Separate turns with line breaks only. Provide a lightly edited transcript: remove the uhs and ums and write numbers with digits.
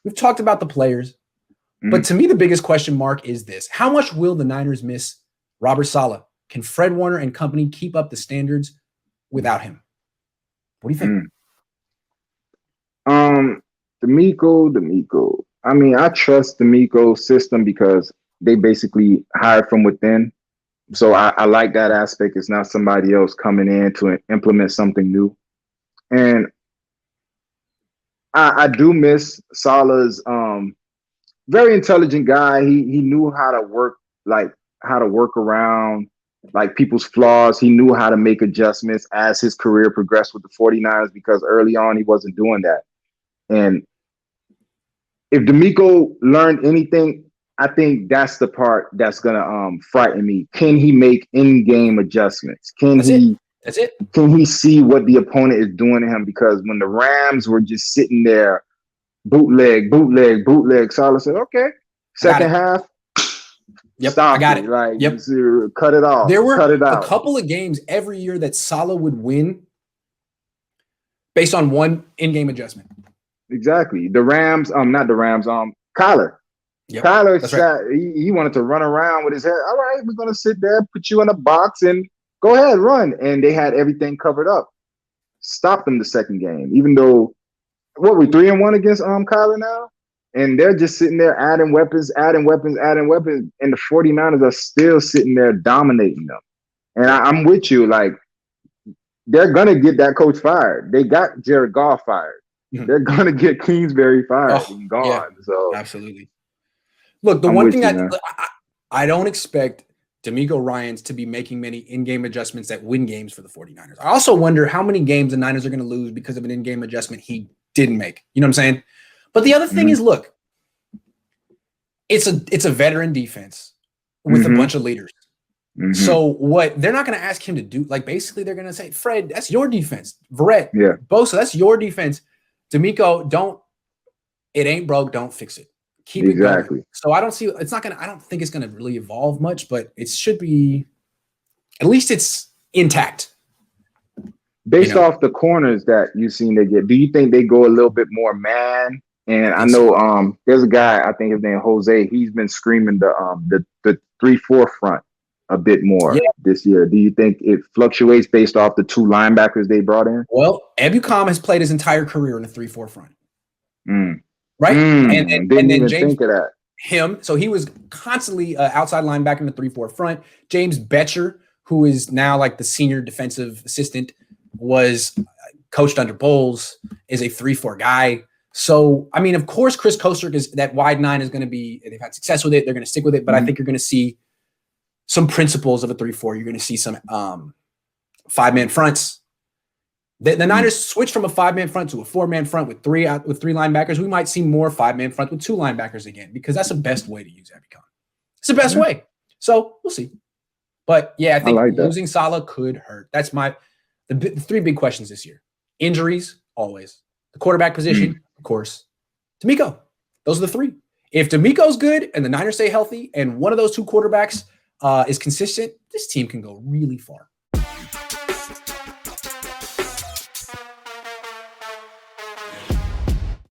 We've talked about the players. But to me, the biggest question mark is this. How much will the Niners miss Robert Saleh? Can Fred Warner and company keep up the standards without him? What do you think?
Demko. I mean, I trust Demko's system because they basically hired from within. So I like that aspect. It's not somebody else coming in to implement something new. And I do miss Saleh's very intelligent guy. He knew how to work around like people's flaws. He knew how to make adjustments as his career progressed with the 49ers because early on he wasn't doing that. And if Demko learned anything, I think that's the part that's gonna frighten me. Can he make in-game adjustments?
That's it.
Can he see what the opponent is doing to him? Because when the Rams were just sitting there, bootleg, Saleh said, "Okay, second half, stop
I got it.
Like, cut it off.
There were
a
couple of games every year that Saleh would win based on one in-game adjustment.
Exactly. The Rams, not the Rams, Kyler.
Yep,
Kyler sat, he wanted to run around with his head. All right, we're gonna sit there, put you in a box, and go ahead, run. And they had everything covered up. Stopped them the second game, even though we're 3-1 against Kyler now, and they're just sitting there adding weapons, and the 49ers are still sitting there dominating them. And I'm with you, like they're gonna get that coach fired. They got Jared Goff fired. Mm-hmm. They're gonna get Kingsbury fired and gone. Yeah, so
absolutely. Look, the one thing I don't expect Demko Ryans to be making many in-game adjustments that win games for the 49ers. I also wonder how many games the Niners are going to lose because of an in-game adjustment he didn't make. You know what I'm saying? But the other thing is, look, it's a veteran defense with a bunch of leaders. So what they're not going to ask him to do, like basically they're going to say, Fred, that's your defense. Verrett, Bosa, that's your defense. Demko, it ain't broke, don't fix it. Keep it going. So I don't think it's going to really evolve much, but it should be, at least it's intact.
Based off the corners that you've seen they get, do you think they go a little bit more man? And I know there's a guy, I think his name Jose, he's been screaming the 3-4 front a bit more this year. Do you think it fluctuates based off the two linebackers they brought in?
Well, Ebukam has played his entire career in a 3-4 front. Right? And then James, so he was constantly outside linebacker in the 3-4 front. James Betcher, who is now like the senior defensive assistant, was coached under Bowles, is a 3-4 guy. So, I mean, of course, Chris Kostic is that wide 9 is going to be, they've had success with it. They're going to stick with it. But I think you're going to see some principles of a 3-4. You're going to see some 5-man fronts. The Niners switched from a 5-man front to a 4-man front with three linebackers. We might see more 5-man front with 2 linebackers again, because that's the best way to use Ebukam. It's the best way. So we'll see. But yeah, I think losing Saleh could hurt. That's the 3 big questions this year. Injuries, always. The quarterback position, of course. Demko. Those are the 3. If Demko's good and the Niners stay healthy and one of those 2 quarterbacks is consistent, this team can go really far.